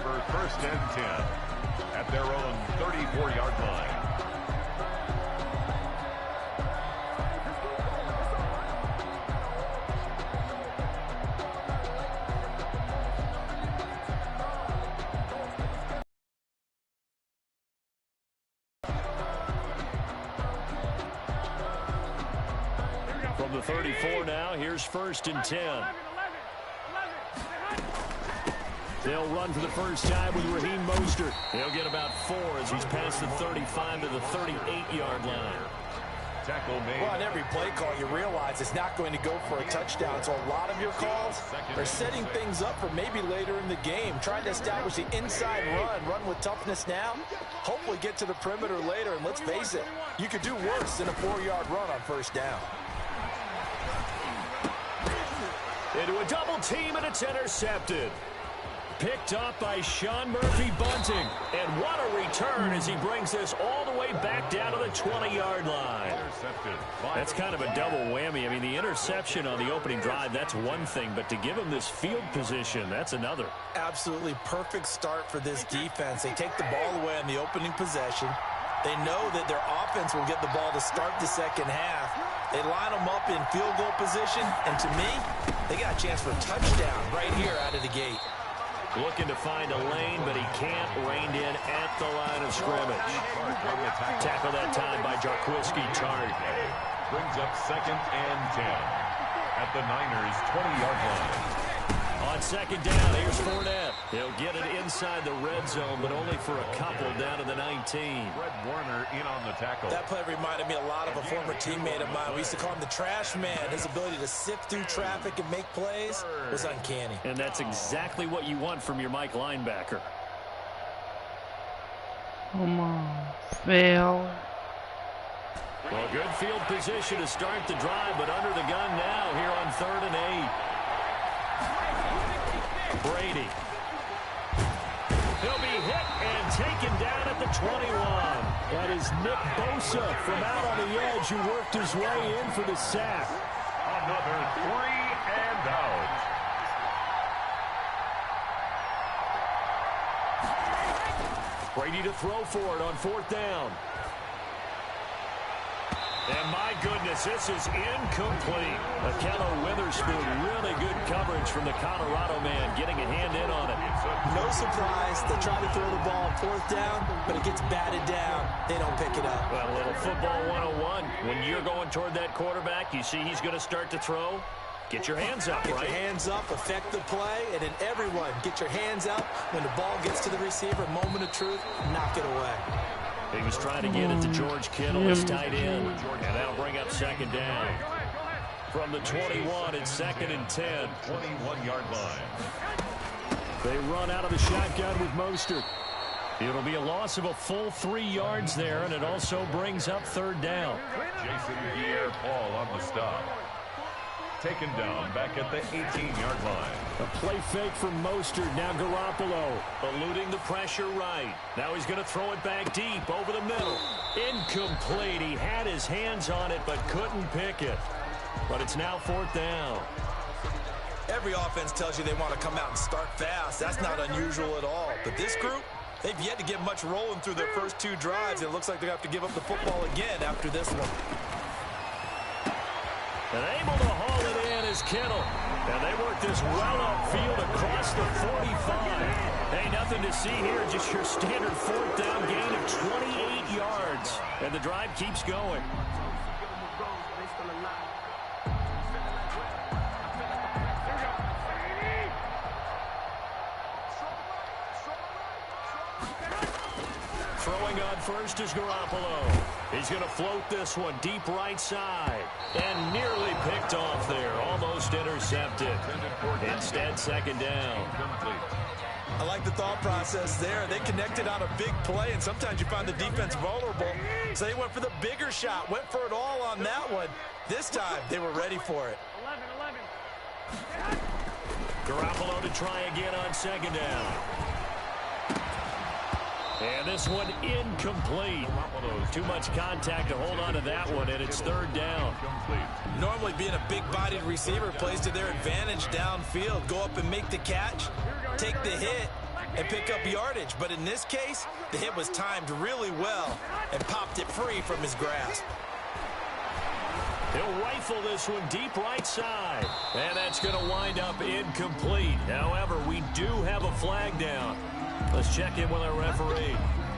for first and 10 at their own 34-yard line. From the 34 now, here's first and 10. They'll run for the first time with Raheem Mostert. He'll get about 4 as he's past the 35 to the 38-yard line. Tackle made. Well, on every play call, you realize it's not going to go for a touchdown. So a lot of your calls are setting things up for maybe later in the game, trying to establish the inside run with toughness now, hopefully get to the perimeter later. And let's face it, you could do worse than a 4-yard run on first down. Into a double team, and it's intercepted. Picked up by Sean Murphy Bunting. And what a return as he brings this all the way back down to the 20-yard line. That's kind of a double whammy. I mean, the interception on the opening drive, that's one thing. But to give him this field position, that's another. Absolutely perfect start for this defense. They take the ball away on the opening possession. They know that their offense will get the ball to start the second half. They line them up in field goal position. And to me, they got a chance for a touchdown right here out of the gate. Looking to find a lane, but he can't. Reined in at the line of scrimmage. Tackle that time by Jarquiski Tartt. Brings up second and 10 at the Niners' 20-yard line. On second down, here's Fournette. He'll get it inside the red zone, but only for a couple down to the 19. Fred Warner in on the tackle. That play reminded me a lot of a former teammate of mine. We used to call him the trash man. His ability to sift through traffic and make plays was uncanny. And that's exactly what you want from your Mike linebacker. Come on, fail. Well, good field position to start the drive, but under the gun now here on 3rd and 8. Brady. He'll be hit and taken down at the 21. That is Nick Bosa from out on the edge who worked his way in for the sack. Another 3 and out. Brady to throw for it on 4th down. And my goodness, this is incomplete. Akello Witherspoon, really good coverage from the Colorado man, getting a hand in on it. No surprise, they try to throw the ball on 4th down, but it gets batted down. They don't pick it up. Well, a little football 101. When you're going toward that quarterback, you see he's going to start to throw. Get your hands up, right? Get your hands up, affect the play, and then everyone get your hands up. When the ball gets to the receiver, moment of truth, knock it away. He was trying to get it to George Kittle, his tight end, and that'll bring up second down. From the 21, it's 2nd and 10. 21-yard line. They run out of the shotgun with Mostert. It'll be a loss of a full 3 yards there, and it also brings up 3rd down. Jason Pierre-Paul on the stop. Taken down back at the 18-yard line. A play fake from Mostert. Now Garoppolo eluding the pressure right. Now he's going to throw it back deep over the middle. Incomplete. He had his hands on it but couldn't pick it. But it's now 4th down. Every offense tells you they want to come out and start fast. That's not unusual at all. But this group, they've yet to get much rolling through their first 2 drives. It looks like they have to give up the football again after this one. And able to haul it in is Kittle. And they work this well upfield across the 45. Hey, nothing to see here, just your standard 4th down gain of 28 yards. And the drive keeps going. Throwing on first is Garoppolo. He's going to float this one deep right side. And nearly picked off there. Almost intercepted. Instead, 2nd down. I like the thought process there. They connected on a big play, and sometimes you find the defense vulnerable. So they went for the bigger shot, went for it all on that one. This time, they were ready for it. 11. Garoppolo to try again on 2nd down. And this one incomplete. Too much contact to hold on to that one, and it's 3rd down. Normally being a big-bodied receiver plays to their advantage downfield. Go up and make the catch, take the hit, and pick up yardage. But in this case, the hit was timed really well and popped it free from his grasp. He'll rifle this one deep right side. And that's going to wind up incomplete. However, we do have a flag down. Let's check in with our referee.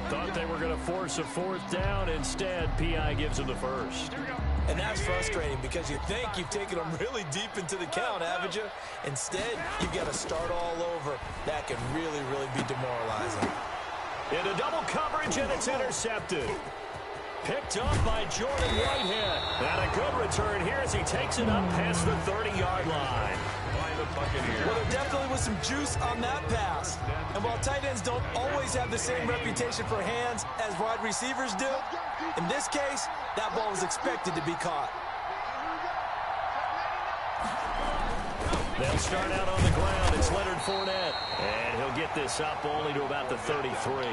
Thought they were going to force a 4th down. Instead, PI gives them the first. And that's frustrating because you think you've taken them really deep into the count, haven't you? Instead, you've got to start all over. That can really, really be demoralizing. Into double coverage, and it's intercepted. Picked up by Jordan Whitehead. And a good return here as he takes it up past the 30-yard line. Well, there definitely was some juice on that pass. And while tight ends don't always have the same reputation for hands as wide receivers do, in this case, that ball was expected to be caught. They'll start out on the ground. It's Leonard Fournette. And he'll get this up only to about the 33.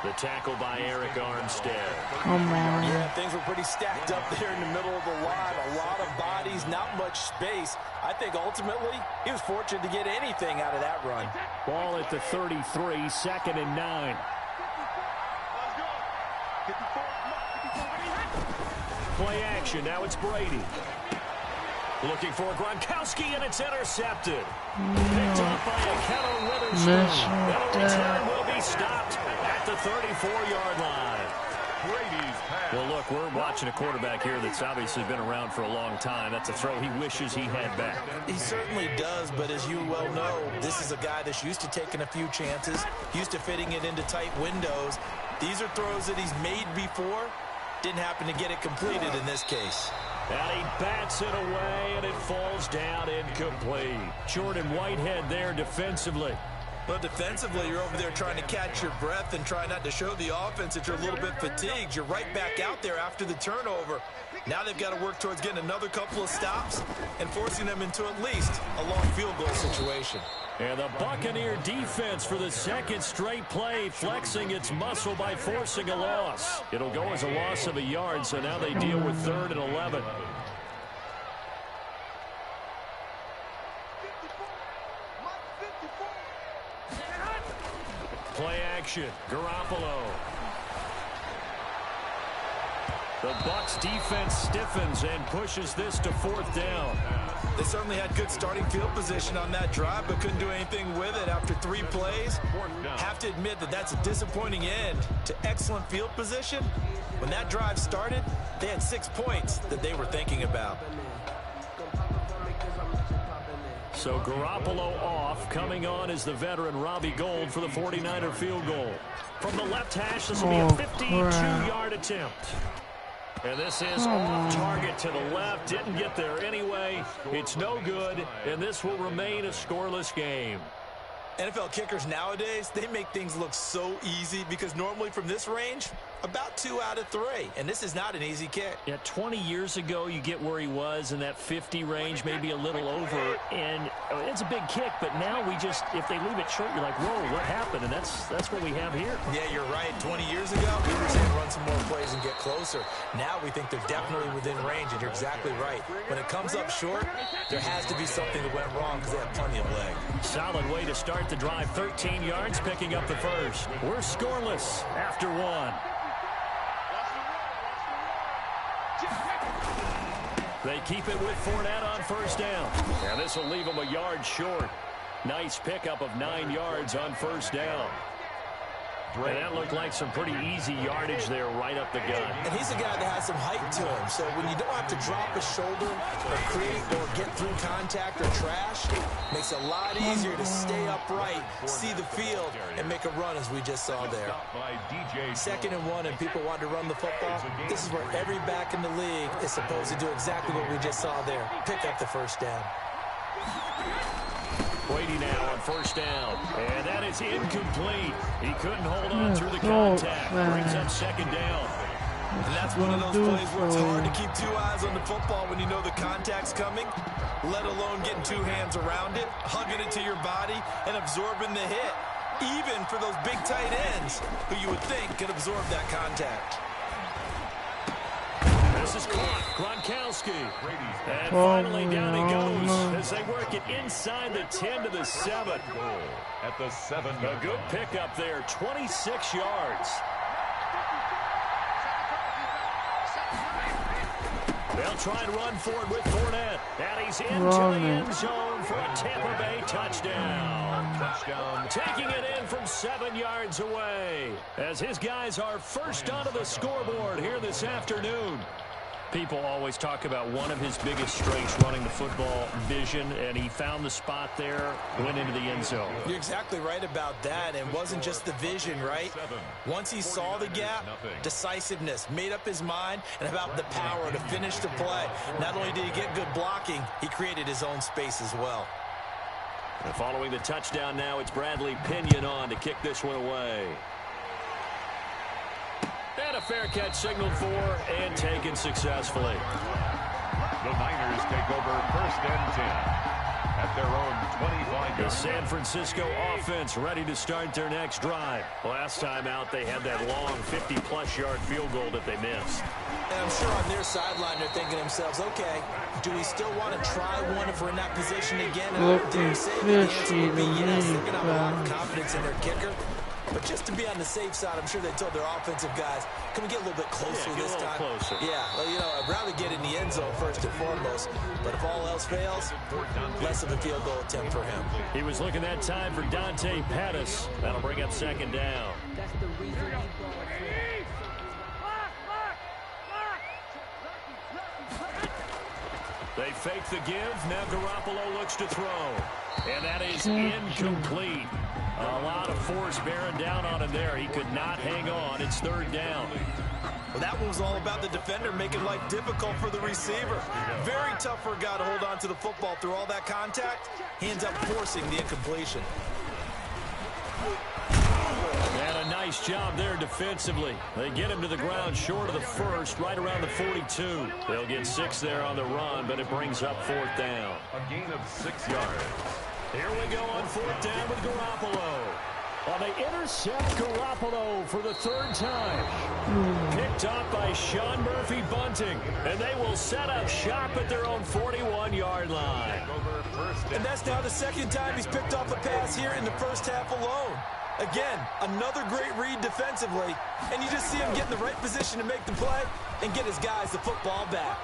The tackle by Eric Armstead. Come on. Yeah, things were pretty stacked up there in the middle of the line. A lot of bodies, not much space. I think ultimately he was fortunate to get anything out of that run. Ball at the 33, 2nd and 9. Play action. Now it's Brady. Looking for Gronkowski, and it's intercepted. Picked up by a Keller Witherspoon. And a return will be stopped at the 34-yard line. Brady's pass. Well, look, we're watching a quarterback here that's obviously been around for a long time. That's a throw he wishes he had back. He certainly does, but as you well know, this is a guy that's used to taking a few chances, used to fitting it into tight windows. These are throws that he's made before. Didn't happen to get it completed in this case. And he bats it away, and it falls down incomplete. Jordan Whitehead there defensively. Well, defensively, you're over there trying to catch your breath and try not to show the offense that you're a little bit fatigued. You're right back out there after the turnover. Now they've got to work towards getting another couple of stops and forcing them into at least a long field goal situation. And the Buccaneer defense for the 2nd straight play, flexing its muscle by forcing a loss. It'll go as a loss of a yard, so now they deal with 3rd and 11. Play action, Garoppolo. The Bucs defense stiffens and pushes this to 4th down. They certainly had good starting field position on that drive, but couldn't do anything with it after 3 plays. Have to admit that that's a disappointing end to excellent field position. When that drive started, they had 6 points that they were thinking about. So Garoppolo off. Coming on is the veteran Robbie Gould for the 49er field goal. From the left hash, this will be a 52-yard attempt. And this is off target to the left. Didn't get there anyway. It's no good, and this will remain a scoreless game. NFL kickers nowadays, they make things look so easy because normally from this range, about 2 out of 3. And this is not an easy kick. Yeah, 20 years ago, you get where he was in that 50 range, maybe a little over. And it's a big kick, but now we just, if they leave it short, you're like, whoa, what happened? And that's what we have here. Yeah, you're right. 20 years ago, we were saying run some more plays and get closer. Now we think they're definitely within range, and you're exactly right. When it comes up short, there has to be something that went wrong because they have plenty of leg. Solid way to start the drive. 13 yards, picking up the first. We're scoreless after 1. They keep it with Fournette on 1st down. And this will leave them a yard short. Nice pickup of 9 yards on 1st down. And that looked like some pretty easy yardage there right up the gut. And he's a guy that has some height to him. So when you don't have to drop a shoulder or create or get through contact or trash, makes it a lot easier to stay upright, see the field, and make a run as we just saw there. 2nd and 1 and people want to run the football. This is where every back in the league is supposed to do exactly what we just saw there. Pick up the 1st down. Brady now on 1st down. And that is incomplete. He couldn't hold on through the contact. Brings up 2nd down. And that's one of those plays where it's hard to keep 2 eyes on the football when you know the contact's coming, let alone getting 2 hands around it, hugging it to your body, and absorbing the hit. Even for those big tight ends who you would think could absorb that contact. This is caught. Gronkowski. And finally down he goes as they work it inside the 10 to the 7. At the 7. A good pickup there, 26 yards. They'll try and run for it with Fournette. And he's into the end zone for a Tampa Bay touchdown. Taking it in from 7 yards away as his guys are first onto the scoreboard here this afternoon. People always talk about one of his biggest strengths running the football, vision, and he found the spot there, went into the end zone. You're exactly right about that. It wasn't just the vision, right? Once he saw the gap, decisiveness, made up his mind, and about the power to finish the play. Not only did he get good blocking, he created his own space as well. And following the touchdown now, it's Bradley Pinion on to kick this one away. And a fair catch signaled for and taken successfully. The Niners take over 1st and 10 at their own 25. The San Francisco offense ready to start their next drive. Last time out, they had that long 50-plus yard field goal that they missed. And I'm sure on their sideline they're thinking to themselves, okay, do we still want to try one if we're in that position again? And I dare say the answer would be yes. They're going to have a lot of confidence in their kicker. But just to be on the safe side, I'm sure they told their offensive guys, can we get a little bit closer this time? Closer. Yeah, well, you know, I'd rather get in the end zone first and foremost. But if all else fails, less of a field goal attempt for him. He was looking that time for Dante Pettis. That'll bring up 2nd down. They fake the give. Now Garoppolo looks to throw. And that is incomplete. A lot of force bearing down on him there. He could not hang on. It's 3rd down. Well, that one was all about the defender making life difficult for the receiver. Very tough for a guy to hold on to the football through all that contact. He ends up forcing the incompletion. And a nice job there defensively. They get him to the ground short of the 1st, right around the 42. They'll get 6 there on the run, but it brings up 4th down. A gain of 6 yards. Here we go on 4th down with Garoppolo. Well, they intercept Garoppolo for the 3rd time. Picked up by Sean Murphy-Bunting. And they will set up shop at their own 41-yard line. And that's now the 2nd time he's picked off a pass here in the first half alone. Again, another great read defensively. And you just see him get in the right position to make the play and get his guys the football back.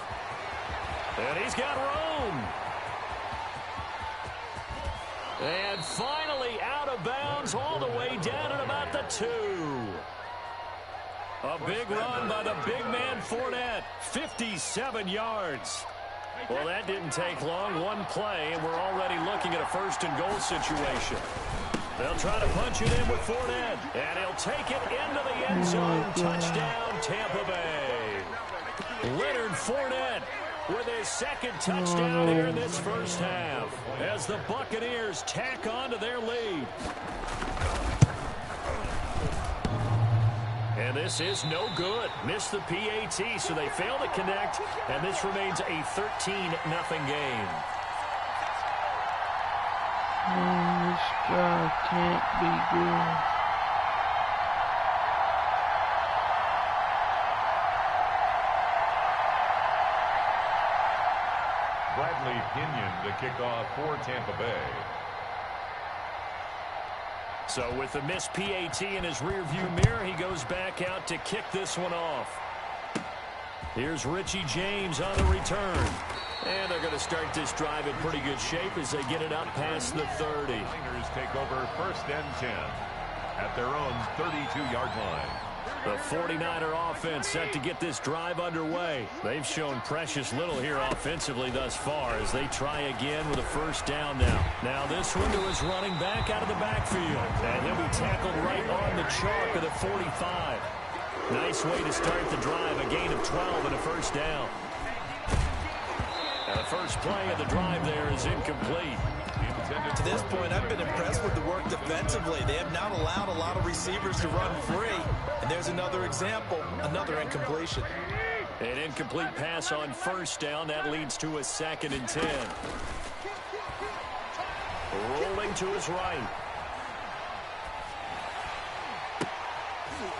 And he's got room. And finally out of bounds all the way down at about the 2. A big run by the big man Fournette. 57 yards. Well, that didn't take long. One play, and we're already looking at a 1st and goal situation. They'll try to punch it in with Fournette. And he'll take it into the end zone. Touchdown, Tampa Bay. Leonard Fournette with his 2nd touchdown here in this first half as the Buccaneers tack on to their lead. And this is no good. Missed the PAT, so they fail to connect, and this remains a 13-0 game. This guy can't be good. Bradley Pinion the kickoff for Tampa Bay. So with the missed PAT in his rearview mirror, he goes back out to kick this one off. Here's Richie James on the return. And they're going to start this drive in pretty good shape as they get it up past the 30. Niners take over 1st and 10 at their own 32-yard line. The 49er offense set to get this drive underway. They've shown precious little here offensively thus far as they try again with a 1st down now. Now this one to his running back out of the backfield. And he'll be tackled right on the chalk of the 45. Nice way to start the drive, a gain of 12 and a 1st down. And the first play of the drive there is incomplete. To this point, I've been impressed with the work defensively. They have not allowed a lot of receivers to run free. And there's another example, another incompletion. An incomplete pass on 1st down. That leads to a 2nd and 10. Rolling to his right.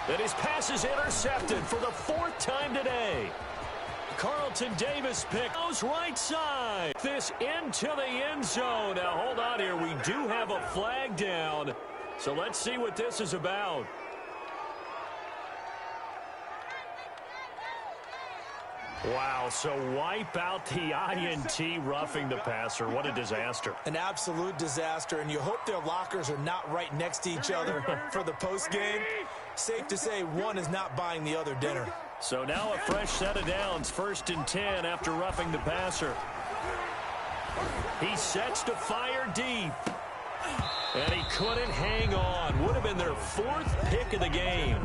And his pass is intercepted for the 4th time today. Carlton Davis pick goes right side. This into the end zone. Now, hold on here. We do have a flag down. So let's see what this is about. Wow, so wipe out the INT, roughing the passer. What a disaster. An absolute disaster, and you hope their lockers are not right next to each other for the postgame. Safe to say one is not buying the other dinner. So now a fresh set of downs, 1st and 10 after roughing the passer. He sets to fire deep. And he couldn't hang on. Would have been their 4th pick of the game.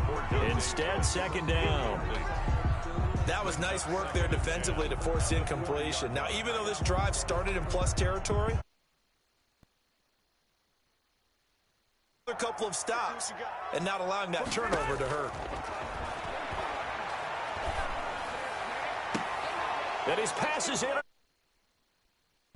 Instead, 2nd down. That was nice work there defensively to force incompletion. Now, even though this drive started in plus territory, a couple of stops and not allowing that turnover to hurt. And his pass is in.